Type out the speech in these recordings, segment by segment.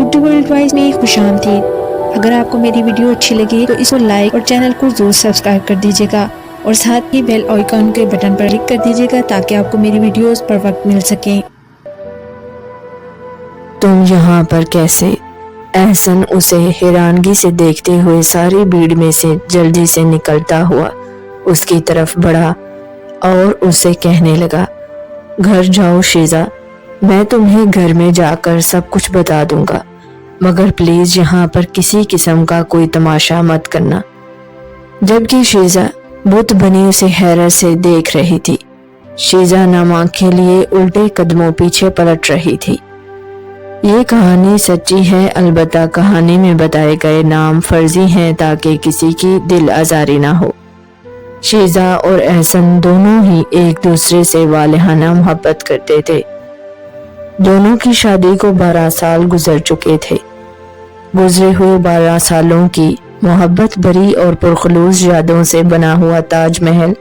Urdu world wise میں خوشامدید۔ اگر آپ کو میری ویڈیو اچھی لگے تو اس کو لائک اور چینل کو ضرور سبسکرائب کر دیجیے گا اور ساتھ ہی بیل آئیکن کے بٹن پر کلک کر دیجیے گا تاکہ آپ کو میری ویڈیوز پر وقت مل سکیں۔ تم یہاں پر کیسے؟ احسن اسے حیرانگی سے دیکھتے ہوئے ساری بھیڑ میں سے جلدی سے نکلتا ہوا اس کی طرف بڑھا اور اسے کہنے لگا، گھر جاؤ شیزا، میں تمہیں گھر میں جا کر سب کچھ بتا دوں گا، مگر پلیز یہاں پر کسی قسم کا کوئی تماشا مت کرنا۔ جبکہ شیزا بت بنی اسے حیرت سے دیکھ رہی تھی۔ شیزا نم آنکھیں لیے الٹے قدموں پیچھے پلٹ رہی تھی۔ یہ کہانی سچی ہے، البتہ کہانی میں بتائے گئے نام فرضی ہیں تاکہ کسی کی دل آزاری نہ ہو۔ شیزا اور احسن دونوں ہی ایک دوسرے سے والہانہ محبت کرتے تھے۔ دونوں کی شادی کو 12 سال گزر چکے تھے۔ گزرے ہوئے 12 سالوں کی محبت بری اور پرخلوص یادوں سے بنا ہوا تاج محل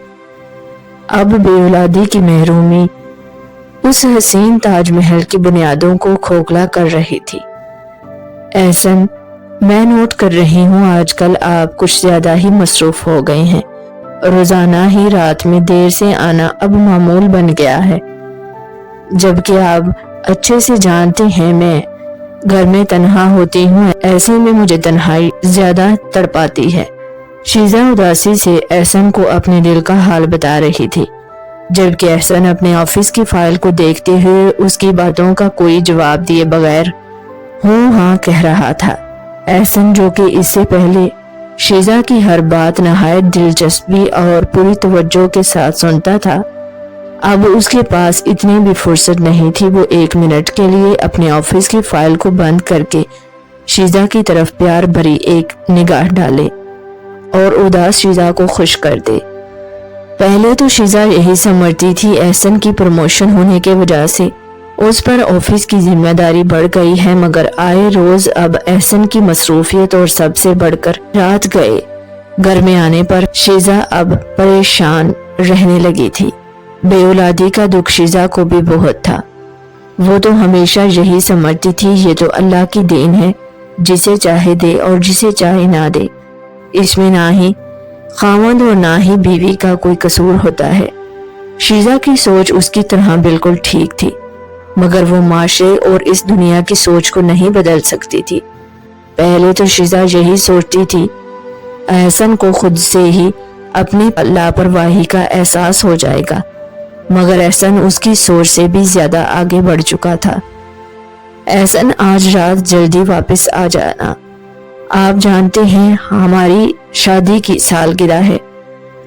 اب بے اولادی کی محرومی اس حسین تاج محل کی بنیادوں کو کھوکھلا کر رہی تھی۔ احسن، میں نوٹ کر رہی ہوں آج کل آپ کچھ زیادہ ہی مصروف ہو گئے ہیں۔ روزانہ ہی رات میں دیر سے آنا اب معمول بن گیا ہے، جبکہ آپ اچھے سے جانتے ہیں میں گھر میں تنہا ہوتی ہوں، ایسے میں مجھے تنہائی زیادہ تڑپاتی ہے۔ شیزا اداسی سے احسن کو اپنے دل کا حال بتا رہی تھی، جبکہ احسن اپنے آفس کی فائل کو دیکھتے ہوئے اس کی باتوں کا کوئی جواب دیے بغیر ہوں ہاں کہہ رہا تھا۔ احسن جو کہ اس سے پہلے شیزا کی ہر بات نہایت دلچسپی اور پوری توجہ کے ساتھ سنتا تھا، اب اس کے پاس اتنی بھی فرصت نہیں تھی وہ 1 منٹ کے لیے اپنے آفس کی فائل کو بند کر کے شیزا کی طرف پیار بھری ایک نگاہ ڈالے اور اداس شیزا کو خوش کر دے۔ پہلے تو شیزا یہی سمجھتی تھی احسن کی پروموشن ہونے کے وجہ سے اس پر آفس کی ذمہ داری بڑھ گئی ہے، مگر آئے روز اب احسن کی مصروفیت اور سب سے بڑھ کر رات گئے گھر میں آنے پر شیزا اب پریشان رہنے لگی تھی۔ بے اولادی کا دکھ شیزا کو بھی بہت تھا۔ وہ تو ہمیشہ یہی سمجھتی تھی یہ تو اللہ کی دین ہے، جسے چاہے دے اور جسے چاہے نہ دے، اس میں نہ ہی خاوند اور نہ ہی بیوی کا کوئی قصور ہوتا ہے۔ شیزا کی سوچ اس کی طرح بالکل ٹھیک تھی، مگر وہ معاشرے اور اس دنیا کی سوچ کو نہیں بدل سکتی تھی۔ پہلے تو شیزا یہی سوچتی تھی احسن کو خود سے ہی اپنی لاپرواہی کا احساس ہو جائے گا، مگر احسن اس کی سوچ سے بھی زیادہ آگے بڑھ چکا تھا۔ احسن آج رات جلدی واپس آ جانا، آپ جانتے ہیں ہماری شادی کی سالگرہ ہے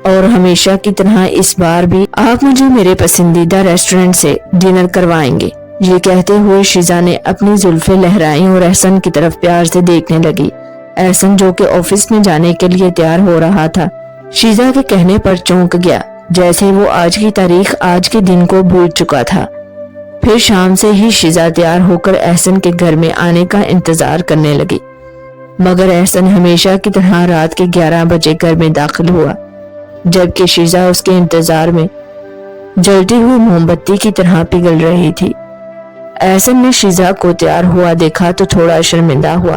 اور ہمیشہ کی طرح اس بار بھی آپ مجھے میرے پسندیدہ ریسٹورنٹ سے ڈنر کروائیں گے۔ یہ کہتے ہوئے شیزا نے اپنی زلفیں لہرائیں اور احسن کی طرف پیار سے دیکھنے لگی۔ احسن جو کہ آفس میں جانے کے لیے تیار ہو رہا تھا، شیزا کے کہنے پر چونک گیا، جیسے وہ آج کی تاریخ آج کے دن کو بھول چکا تھا۔ پھر شام سے ہی شیزا تیار ہو کر احسن کے گھر میں آنے کا انتظار کرنے لگی، مگر احسن ہمیشہ کی طرح رات کے 11 بجے گھر میں داخل ہوا، جبکہ شیزا اس کے انتظار میں جلتی ہوئی موم بتی کی طرح پگھل رہی تھی۔ احسن نے شیزا کو تیار ہوا دیکھا تو تھوڑا شرمندہ ہوا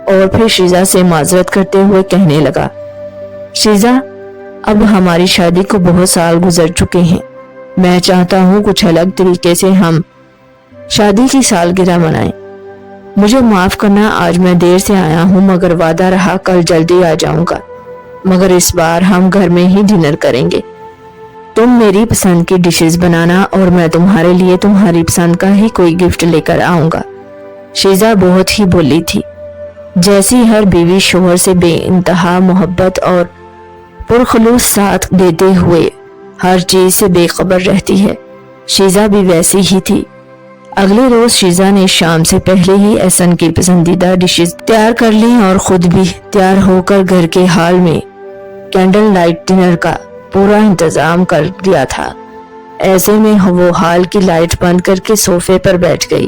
اور پھر شیزا سے معذرت کرتے ہوئے کہنے لگا، شیزا اب ہماری شادی کو بہت سال گزر چکے ہیں، میں چاہتا ہوں کچھ الگ طریقے سے ہم شادی کی سالگرہ منائیں۔ مجھے معاف کرنا آج میں دیر سے آیا ہوں، مگر وعدہ رہا کل جلدی آ جاؤں گا، مگر اس بار ہم گھر میں ہی ڈنر کریں گے۔ تم میری پسند کی ڈشز بنانا اور میں تمہارے لیے تمہاری پسند کا ہی کوئی گفٹ لے کر آؤں گا۔ شیزا بہت ہی بولی تھی، جیسی ہر بیوی شوہر سے بے انتہا محبت اور پرخلوص ساتھ دیتے ہوئے ہر چیز سے بے خبر رہتی ہے، شیزا بھی ویسی ہی تھی۔ اگلے روز شیزا نے شام سے پہلے ہی احسن کی پسندیدہ ڈشز تیار کر لی اور خود بھی تیار ہو کر گھر کے ہال میں کینڈل لائٹ ڈنر کا پورا انتظام کر دیا تھا۔ ایسے میں وہ ہال کی لائٹ بند کر کے صوفے پر بیٹھ گئی۔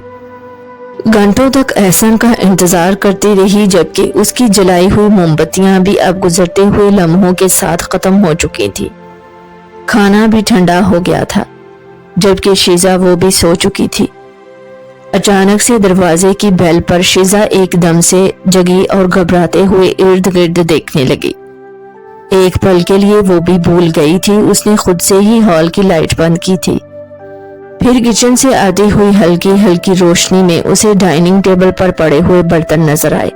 گھنٹوں تک احسن کا انتظار کرتی رہی، جبکہ اس کی جلائی ہوئی موم بتیاں بھی اب گزرتے ہوئے لمحوں کے ساتھ ختم ہو چکی تھی۔ کھانا بھی ٹھنڈا ہو گیا تھا، جبکہ شیزا وہ بھی سو چکی تھی۔ अचानक से दरवाजे की बेल पर शीजा एकदम से जगी और घबराते हुए इर्द गिर्द देखने लगी। एक पल के लिए वो भी भूल गई थी उसने खुद से ही हॉल की लाइट बंद की थी। फिर किचन से आती हुई हल्की हल्की रोशनी में उसे डाइनिंग टेबल पर पड़े हुए बर्तन नजर आए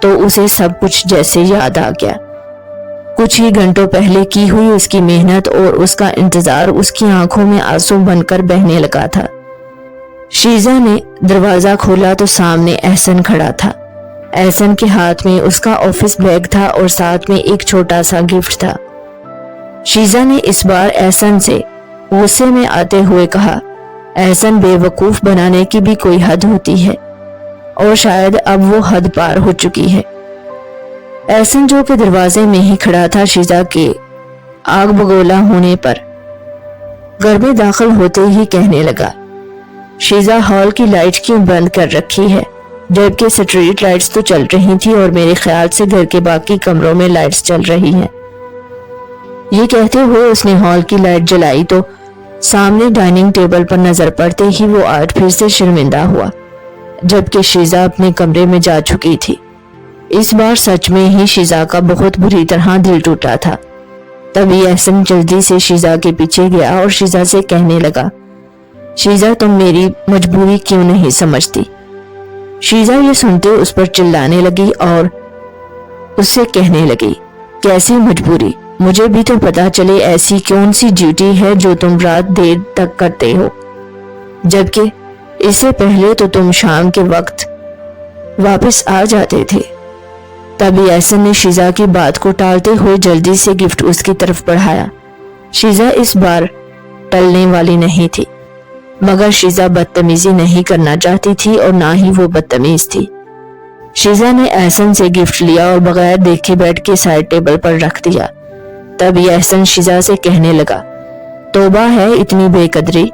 तो उसे सब कुछ जैसे याद आ गया। कुछ ही घंटों पहले की हुई उसकी मेहनत और उसका इंतजार उसकी आंखों में आंसू बनकर बहने लगा था। शीजा ने दरवाजा खोला तो सामने एहसन खड़ा था। एहसन के हाथ में उसका ऑफिस बैग था और साथ में एक छोटा सा गिफ्ट था। शीजा ने इस बार एहसन से गुस्से में आते हुए कहा, एहसन बेवकूफ बनाने की भी कोई हद होती है और शायद अब वो हद पार हो चुकी है। एहसन जो कि दरवाजे में ही खड़ा था शीजा के आग बगोला होने पर घर में दाखिल होते ही कहने लगा, शीजा हॉल की लाइट क्यों बंद कर रखी है जबकि स्ट्रीट लाइट्स तो चल रही थी और मेरे ख्याल से घर के बाकी कमरों में लाइट्स चल रही हैं। ये कहते हुए उसने हॉल की लाइट जलाई तो सामने डाइनिंग टेबल पर नजर पड़ते ही वो आज फिर से शर्मिंदा हुआ जबकि शीजा अपने कमरे में जा चुकी थी। इस बार सच में ही शीजा का बहुत बुरी तरह दिल टूटा था। तभी एहसन जल्दी से शीजा के पीछे गया और शीजा से कहने लगा, शीजा तुम मेरी मजबूरी क्यों नहीं समझती। शीजा ये सुनते उस पर चिल्लाने लगी और उससे कहने लगी, कैसी मजबूरी, मुझे भी तो पता चले ऐसी कौन सी ड्यूटी है जो तुम रात देर तक करते हो जबकि इससे पहले तो तुम शाम के वक्त वापस आ जाते थे। तभी एहसन ने शीजा की बात को टालते हुए जल्दी से गिफ्ट उसकी तरफ बढ़ाया। शीजा इस बार टलने वाली नहीं थी मगर शीजा बदतमीजी नहीं करना चाहती थी और ना ही वो बदतमीज थी। शीजा ने एहसन से गिफ्ट लिया और बगैर देखे बेड के साइड टेबल पर रख दिया। तभी एहसन शीजा से कहने लगा, तौबा है इतनी बेकदरी,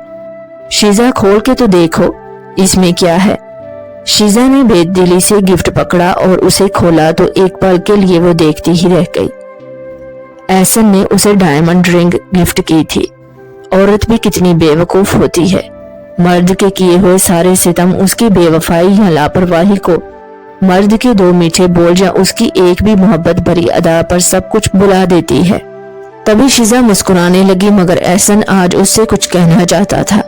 शीजा खोल के तो देखो इसमें क्या है। शीजा ने बेदिली से गिफ्ट पकड़ा और उसे खोला तो एक पल के लिए वो देखती ही रह गई। एहसन ने उसे डायमंड रिंग गिफ्ट की थी। औरत भी कितनी बेवकूफ होती है, मर्द के किए हुए सारे सितम, उसकी बेवफाई या लापरवाही को मर्द के दो मीठे बोल या उसकी एक भी मोहब्बत भरी अदा पर सब कुछ बुला देती है। तभी शीजा मुस्कुराने लगी मगर एहसन आज उससे कुछ कहना चाहता था।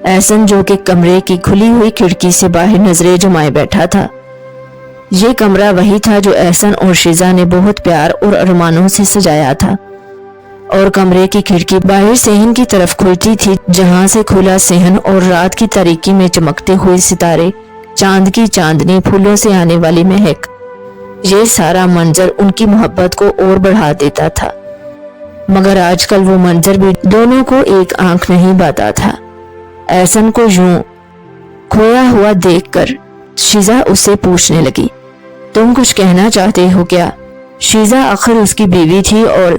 एहसन जो कि कमरे की खुली हुई खिड़की से बाहर नजरें जमाए बैठा था। ये कमरा वही था जो एहसन और शीजा ने बहुत प्यार और अरमानों से सजाया था और कमरे की खिड़की बाहर सेहन की तरफ खुलती थी जहां से खुला सेहन और रात की तारीकी में चमकते हुए सितारे, चांद की चांदनी, फूलों से आने वाली महक, ये सारा मंजर उनकी मोहब्बत को और बढ़ा देता था। मगर आजकल वो मंजर भी दोनों को एक आंख नहीं बाता था। एहसन को यूं खोया हुआ देखकर शीजा उससे पूछने लगी, तुम कुछ कहना चाहते हो क्या। शीजा आखिर उसकी बीवी थी और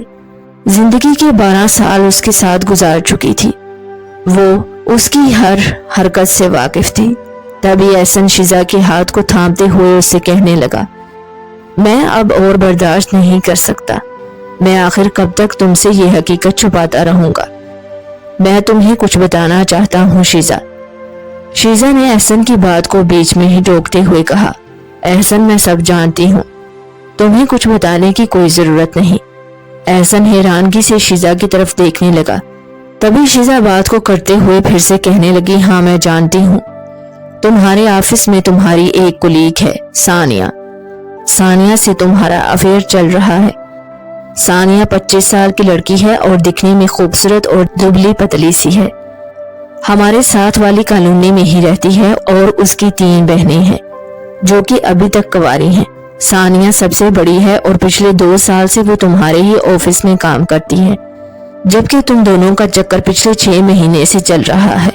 जिंदगी के 12 साल उसके साथ गुजार चुकी थी। वो उसकी हर हरकत से वाकिफ थी। तभी एहसन शीजा के हाथ को थामते हुए उससे कहने लगा, मैं अब और बर्दाश्त नहीं कर सकता। मैं आखिर कब तक तुमसे ये हकीकत छुपाता रहूंगा। मैं तुम्हें कुछ बताना चाहता हूँ शीजा। शीजा ने एहसन की बात को बीच में ही रोकते हुए कहा, एहसन मैं सब जानती हूँ, तुम्हें कुछ बताने की कोई जरूरत नहीं। एहसन हैरानगी से शीजा की तरफ देखने लगा। तभी शीजा बात को करते हुए फिर से कहने लगी, हाँ मैं जानती हूँ, तुम्हारे ऑफिस में तुम्हारी एक कुलीग है सानिया। सानिया से तुम्हारा अफेयर चल रहा है। सानिया 25 साल की लड़की है और दिखने में खूबसूरत और दुबली पतली सी है। हमारे साथ वाली कॉलोनी में ही रहती है और उसकी 3 बहनें हैं जो कि अभी तक कुंवारी हैं। सानिया सबसे बड़ी है और पिछले 2 साल से वो तुम्हारे ही ऑफिस में काम करती है जबकि तुम दोनों का चक्कर पिछले 6 महीने से चल रहा है।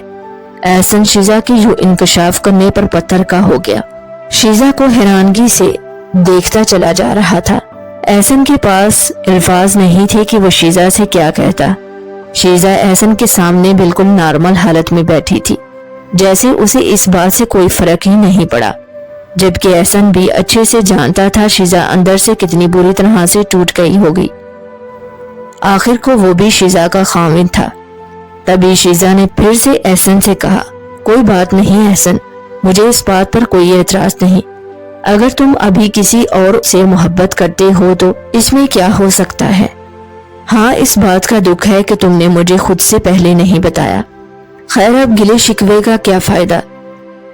एहसन शीजा की यूं इंकशाफ करने पर पत्थर का हो गया। शीजा को हैरानगी से देखता चला जा रहा था। एहसन के पास अल्फाज नहीं थे कि वो शीजा से क्या कहता। शीजा एहसन के सामने बिल्कुल नॉर्मल हालत में बैठी थी, जैसे उसे इस बात से कोई फर्क ही नहीं पड़ा, जबकि एहसन भी अच्छे से जानता था शीजा अंदर से कितनी बुरी तरह से टूट गई होगी। आखिर को वो भी शीजा का खामिद था। तभी शीजा ने फिर से एहसन से कहा, कोई बात नहीं एहसन, मुझे इस बात पर कोई एतराज नहीं। अगर तुम अभी किसी और से मोहब्बत करते हो तो इसमें क्या हो सकता है। हाँ, इस बात का दुख है कि तुमने मुझे खुद से पहले नहीं बताया। खैर, अब गिले शिकवे का क्या फायदा।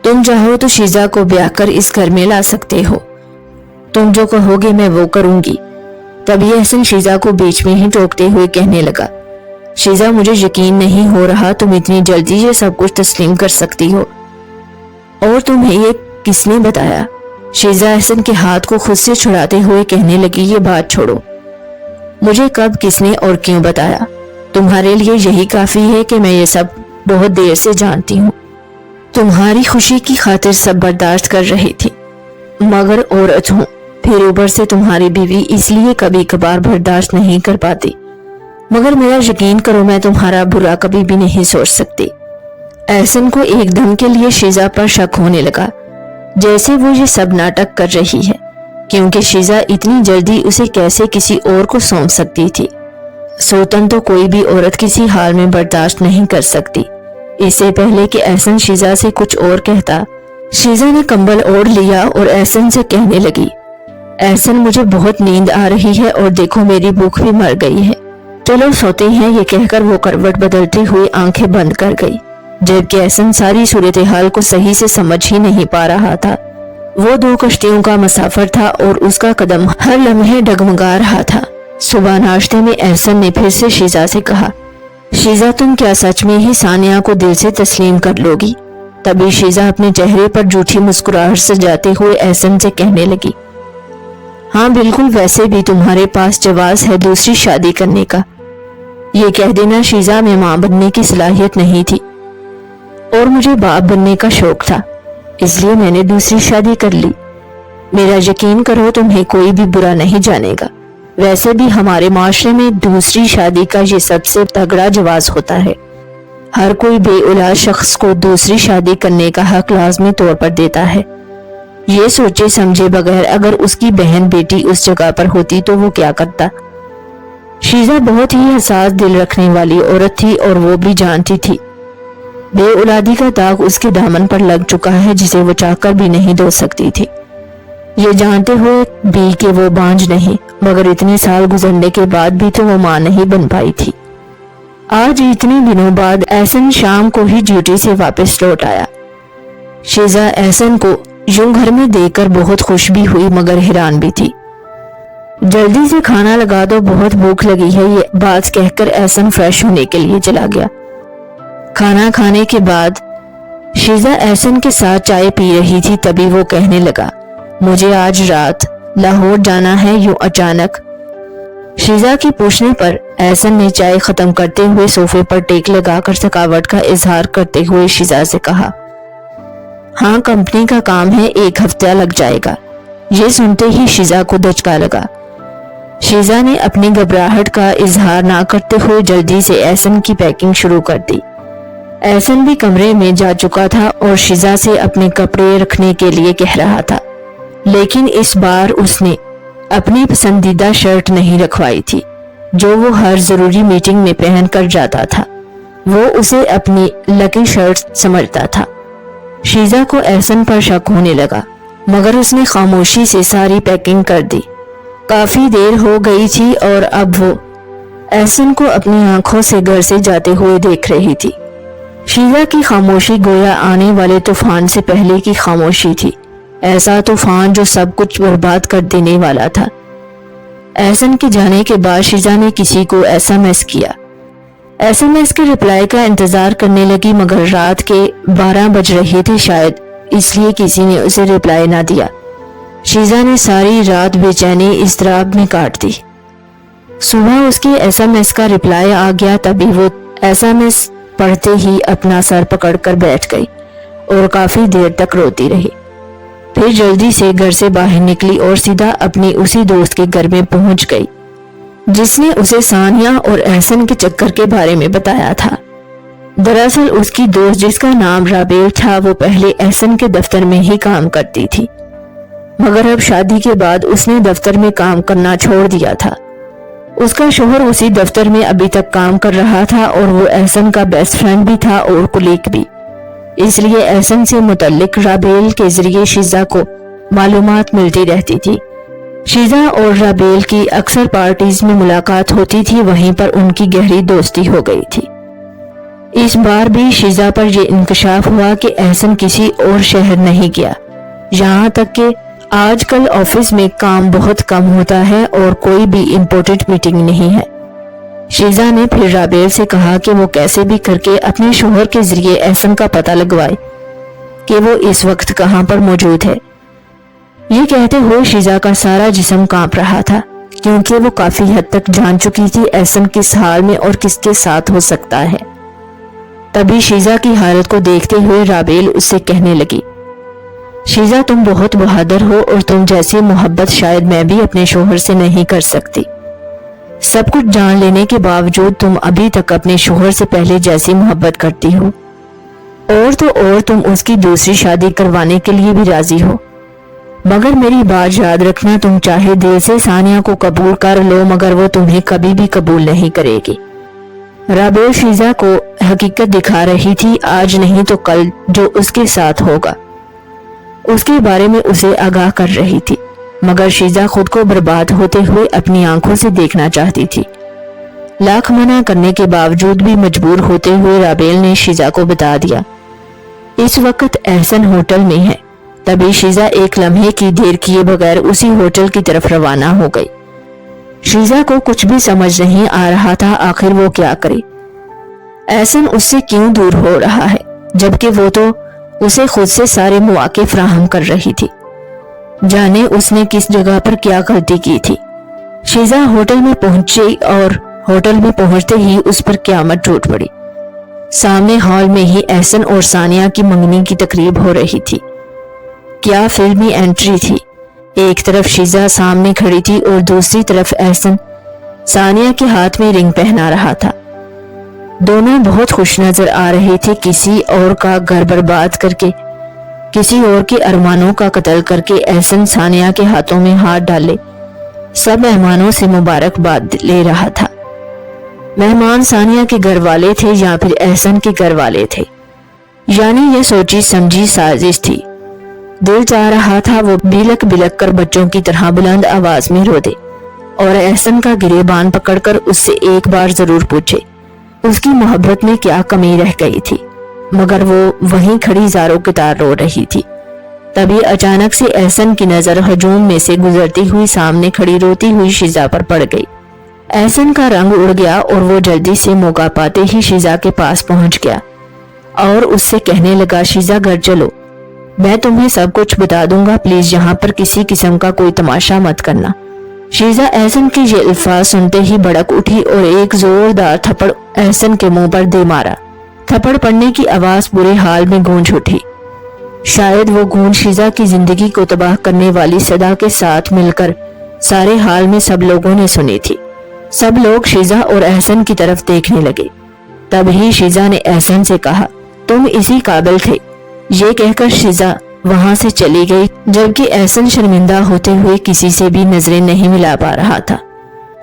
तुम चाहो तो शीजा को ब्याह कर इस घर में ला सकते हो। तुम जो कहोगे मैं वो करूंगी। तभी एहसन शीजा को बीच में ही टोकते हुए कहने लगा, शीजा, मुझे यकीन नहीं हो रहा तुम इतनी जल्दी ये सब कुछ तस्लीम कर सकती हो। और तुम्हें ये किसने बताया? शीजा एहसन के हाथ को खुद से छुड़ाते हुए कहने लगी, ये बात छोड़ो। मुझे कब, किसने और क्यों बताया? तुम्हारे लिए यही काफी है कि मैं ये सब बहुत देर से जानती हूँ। तुम्हारी खुशी की खातिर सब बर्दाश्त कर रही थी, मगर औरत हूँ, फिर ऊपर से तुम्हारी बीवी, इसलिए कभी कभार बर्दाश्त नहीं कर पाती। मगर मेरा यकीन करो, मैं तुम्हारा बुरा कभी भी नहीं सोच सकती। एहसन को एकदम के लिए शीजा पर शक होने लगा, जैसे वो ये सब नाटक कर रही है, क्योंकि शीजा इतनी जल्दी उसे कैसे किसी और को सौंप सकती थी। सोतन तो कोई भी औरत किसी हाल में बर्दाश्त नहीं कर सकती। इससे पहले कि एहसन शीजा से कुछ और कहता, शीजा ने कंबल ओढ़ लिया और एहसन से कहने लगी, एहसन, मुझे बहुत नींद आ रही है और देखो मेरी भूख भी मर गई है। चलो सोते हैं। ये कहकर वो करवट बदलती हुई आंखें बंद कर गई, जबकि एहसन सारी सूरत हाल को सही से समझ ही नहीं पा रहा था। वो 2 कश्तियों का मुसाफिर था और उसका कदम हर लम्हे डगमगा रहा था। सुबह नाश्ते में एहसन ने फिर से शीजा से कहा, शीजा, तुम क्या सच में ही सानिया को दिल से तस्लीम कर लोगी? तभी शीजा अपने चेहरे पर झूठी मुस्कुराहट सजाते हुए एहसन से कहने लगी, हाँ बिल्कुल, वैसे भी तुम्हारे पास जवाज है दूसरी शादी करने का। ये कह देना शीजा, में माँ बनने की सलाहियत नहीं थी और मुझे बाप बनने का शौक था, इसलिए मैंने दूसरी शादी कर ली। मेरा यकीन करो, तुम्हें कोई भी बुरा नहीं जानेगा। वैसे भी हमारे माशरे में दूसरी शादी का ये सबसे तगड़ा जवाज होता है। हर कोई बेऔलाद शख्स को दूसरी शादी करने का हक लाजमी तौर पर देता है। ये सोचे समझे बगैर अगर उसकी बहन बेटी उस जगह पर होती तो वो क्या करता। शीजा बहुत ही हसास दिल रखने वाली औरत थी और वो भी जानती थी बेऔलादी का दाग उसके दामन पर लग चुका है, जिसे वो चाहकर भी नहीं धो सकती थी। ये जानते हुए भी कि वो बांझ नहीं, मगर इतने साल गुजरने के बाद भी तो वो मां नहीं बन पाई थी। आज इतने दिनों बाद एहसन शाम को ही ड्यूटी से वापस लौट आया। शीजा एहसन को यूं घर में देखकर बहुत खुश भी हुई मगर हैरान भी थी। जल्दी से खाना लगा दो, बहुत भूख लगी है, ये बात कहकर एहसन फ्रेश होने के लिए चला गया। खाना खाने के बाद शीजा एहसन के साथ चाय पी रही थी, तभी वो कहने लगा, मुझे आज रात लाहौर जाना है। यूं अचानक शीजा की पूछने पर एहसन ने चाय खत्म करते हुए सोफे पर टेक लगाकर थकावट का इजहार करते हुए शीजा से कहा, हाँ कंपनी का काम है, 1 हफ्ता लग जाएगा। ये सुनते ही शीजा को दचका लगा। शीजा ने अपनी घबराहट का इजहार ना करते हुए जल्दी से एहसन की पैकिंग शुरू कर दी। एहसन भी कमरे में जा चुका था और शीजा से अपने कपड़े रखने के लिए कह रहा था, लेकिन इस बार उसने अपनी पसंदीदा शर्ट नहीं रखवाई थी जो वो हर जरूरी मीटिंग में पहन कर जाता था। वो उसे अपनी लकी शर्ट समझता था। शीजा को एहसन पर शक होने लगा, मगर उसने खामोशी से सारी पैकिंग कर दी। काफी देर हो गई थी और अब वो एहसन को अपनी आंखों से घर से जाते हुए देख रही थी। शीजा की खामोशी गोया आने वाले तूफान से पहले की खामोशी थी, ऐसा तूफान जो सब कुछ बर्बाद कर देने वाला था। एहसन के जाने के बाद शीजा ने किसी को एसएमएस किया। एसएमएस के रिप्लाई का इंतजार करने लगी, मगर रात के 12 बज रहे थे शायद, इसलिए किसी ने उसे रिप्लाई ना दिया। शीजा ने सारी रात बेचैनी इज़्तिराब में काट दी। सुबह उसके एसएमएस का रिप्लाई आ गया, तभी वो एसएमएस पढ़ते ही अपना सर पकड़कर बैठ गई और काफी देर तक रोती रही। फिर जल्दी से घर से बाहर निकली और सीधा अपने उसी दोस्त के घर में पहुंच गई जिसने उसे सानिया और एहसन के चक्कर के बारे में बताया था। दरअसल उसकी दोस्त जिसका नाम राबेल था, वो पहले एहसन के दफ्तर में ही काम करती थी, मगर अब शादी के बाद उसने दफ्तर में काम करना छोड़ दिया था। उसका शोहर उसी दफ्तर में अभी तक काम कर रहा था और वो एहसन का बेस्ट फ्रेंड भी था और कुलीग भी। اس لیے احسن سے متعلق رابیل کے ذریعے شیزہ کو معلومات ملتی رہتی تھی۔ شیزہ اور رابیل کی اکثر پارٹیز میں ملاقات ہوتی تھی، وہیں پر ان کی گہری دوستی ہو گئی تھی۔ اس بار بھی شیزہ پر یہ انکشاف ہوا کہ احسن کسی اور شہر نہیں گیا، یہاں تک کہ آج کل آفس میں کام بہت کم ہوتا ہے اور کوئی بھی امپورٹنٹ میٹنگ نہیں ہے۔ شیزہ نے پھر رابیل سے کہا کہ وہ کیسے بھی کر کے اپنے شوہر کے ذریعے احسن کا پتہ لگوائے کہ وہ اس وقت کہاں پر موجود ہے۔ یہ کہتے ہوئے شیزہ کا سارا جسم کانپ رہا تھا، کیونکہ وہ کافی حد تک جان چکی تھی احسن کس حال میں اور کس کے ساتھ ہو سکتا ہے۔ تبھی شیزہ کی حالت کو دیکھتے ہوئے رابیل اس سے کہنے لگی، شیزہ تم بہت بہادر ہو اور تم جیسی محبت شاید میں بھی اپنے شوہر سے نہیں کر سکتی۔ سب کچھ جان لینے کے باوجود تم ابھی تک اپنے شوہر سے پہلے جیسی محبت کرتی ہو، اور تو اور تم اس کی دوسری شادی کروانے کے لیے بھی راضی ہو۔ مگر میری بات یاد رکھنا، تم چاہے دل سے ثانیہ کو قبول کر لو مگر وہ تمہیں کبھی بھی قبول نہیں کرے گی۔ رابیل شیزہ کو حقیقت دکھا رہی تھی، آج نہیں تو کل جو اس کے ساتھ ہوگا اس کے بارے میں اسے آگاہ کر رہی تھی، مگر شیزہ خود کو برباد ہوتے ہوئے اپنی آنکھوں سے دیکھنا چاہتی تھی۔ لاکھ منع کرنے کے باوجود بھی مجبور ہوتے ہوئے رابیل نے شیزہ کو بتا دیا، اس وقت احسن ہوٹل میں ہے۔ تبھی شیزہ ایک لمحے کی دیر کیے بغیر اسی ہوٹل کی طرف روانہ ہو گئی۔ شیزہ کو کچھ بھی سمجھ نہیں آ رہا تھا آخر وہ کیا کرے۔ احسن اس سے کیوں دور ہو رہا ہے جبکہ وہ تو اسے خود سے سارے مواقع فراہم کر رہی تھی۔ جانے اس نے کس جگہ پر کیا غلطی کی تھی۔ شیزہ ہوٹل میں پہنچی اور ہوٹل میں پہنچتے ہی اس پر قیامت ٹوٹ پڑی۔ سامنے ہال میں ہی احسن اور ثانیہ کی منگنی کی تقریب ہو رہی تھی۔ کیا فلمی انٹری تھی، ایک طرف شیزہ سامنے کھڑی تھی اور دوسری طرف احسن ثانیہ کے ہاتھ میں رنگ پہنا رہا تھا۔ دونوں بہت خوش نظر آ رہے تھے، کسی اور کا گھر برباد کر کے، کسی اور کے ارمانوں کا قتل کر کے احسن ثانیہ کے ہاتھوں میں ہاتھ ڈالے سب مہمانوں سے مبارکباد لے رہا تھا۔ مہمان ثانیہ کے گھر والے تھے یا پھر احسن کے گھر والے تھے، یعنی یہ سوچی سمجھی سازش تھی۔ دل چاہ رہا تھا وہ بلک بلک کر بچوں کی طرح بلند آواز میں رو دے اور احسن کا گریبان پکڑ کر اس سے ایک بار ضرور پوچھے اس کی محبت میں کیا کمی رہ گئی تھی، مگر وہ وہیں کھڑی زاروں قطار رو رہی تھی۔ تبھی اچانک سے احسن کی نظر ہجوم میں سے گزرتی ہوئی سامنے کھڑی روتی ہوئی شیزہ پر پڑ گئی۔ احسن کا رنگ اڑ گیا اور وہ جلدی سے موقع پاتے ہی شیزہ کے پاس پہنچ گیا اور اس سے کہنے لگا، شیزہ گھر چلو، میں تمہیں سب کچھ بتا دوں گا، پلیز یہاں پر کسی قسم کا کوئی تماشا مت کرنا۔ شیزہ احسن کے یہ الفاظ سنتے ہی بھڑک اٹھی اور ایک زوردار تھپڑ احسن کے منہ پر دے مارا۔ تھپڑ پڑنے کی آواز پورے حال میں گونج اٹھی۔ شاید وہ گونج شیزہ کی زندگی کو تباہ کرنے والی صدا کے ساتھ مل کر سارے حال میں سب لوگوں نے سنی تھی۔ سب لوگ شیزہ اور احسن کی طرف دیکھنے لگے۔ تب ہی شیزہ نے احسن سے کہا، تم اسی قابل تھے۔ یہ کہہ کر شیزہ وہاں سے چلی گئی، جبکہ احسن شرمندہ ہوتے ہوئے کسی سے بھی نظریں نہیں ملا پا رہا تھا۔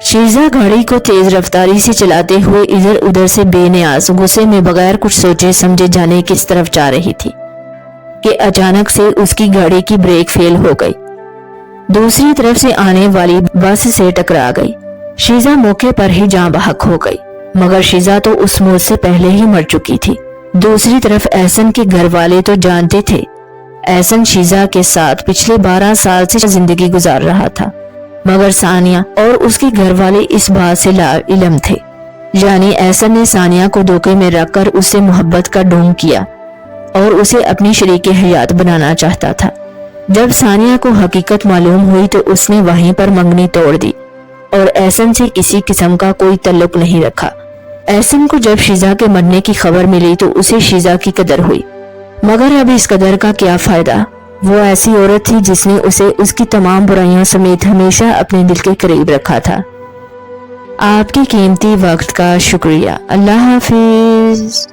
شیزہ گاڑی کو تیز رفتاری سے چلاتے ہوئے ادھر ادھر سے بے نیاز غصے میں بغیر کچھ سوچے سمجھے جانے کس طرف جا رہی تھی کہ اچانک سے اس کی گاڑی کی بریک فیل ہو گئی، دوسری طرف سے آنے والی بس سے ٹکرا گئی۔ شیزہ موقع پر ہی جاں بحق ہو گئی، مگر شیزہ تو اس موت سے پہلے ہی مر چکی تھی۔ دوسری طرف احسن کے گھر والے تو جانتے تھے احسن شیزہ کے ساتھ پچھلے 12 سال سے زندگی گزار رہا تھا، مگر ثانیہ اور اس کے گھر والے اس بات سے لا علم تھے، یعنی احسن نے ثانیہ کو دھوکے میں رکھ کر اس سے محبت کا ڈھونگ کیا اور اسے اپنی شریک حیات بنانا چاہتا تھا۔ جب ثانیہ کو حقیقت معلوم ہوئی تو اس نے وہیں پر منگنی توڑ دی اور احسن سے کسی قسم کا کوئی تعلق نہیں رکھا۔ احسن کو جب شیزہ کے مرنے کی خبر ملی تو اسے شیزہ کی قدر ہوئی، مگر اب اس قدر کا کیا فائدہ؟ وہ ایسی عورت تھی جس نے اسے اس کی تمام برائیاں سمیت ہمیشہ اپنے دل کے قریب رکھا تھا۔ آپ کی قیمتی وقت کا شکریہ۔ اللہ حافظ۔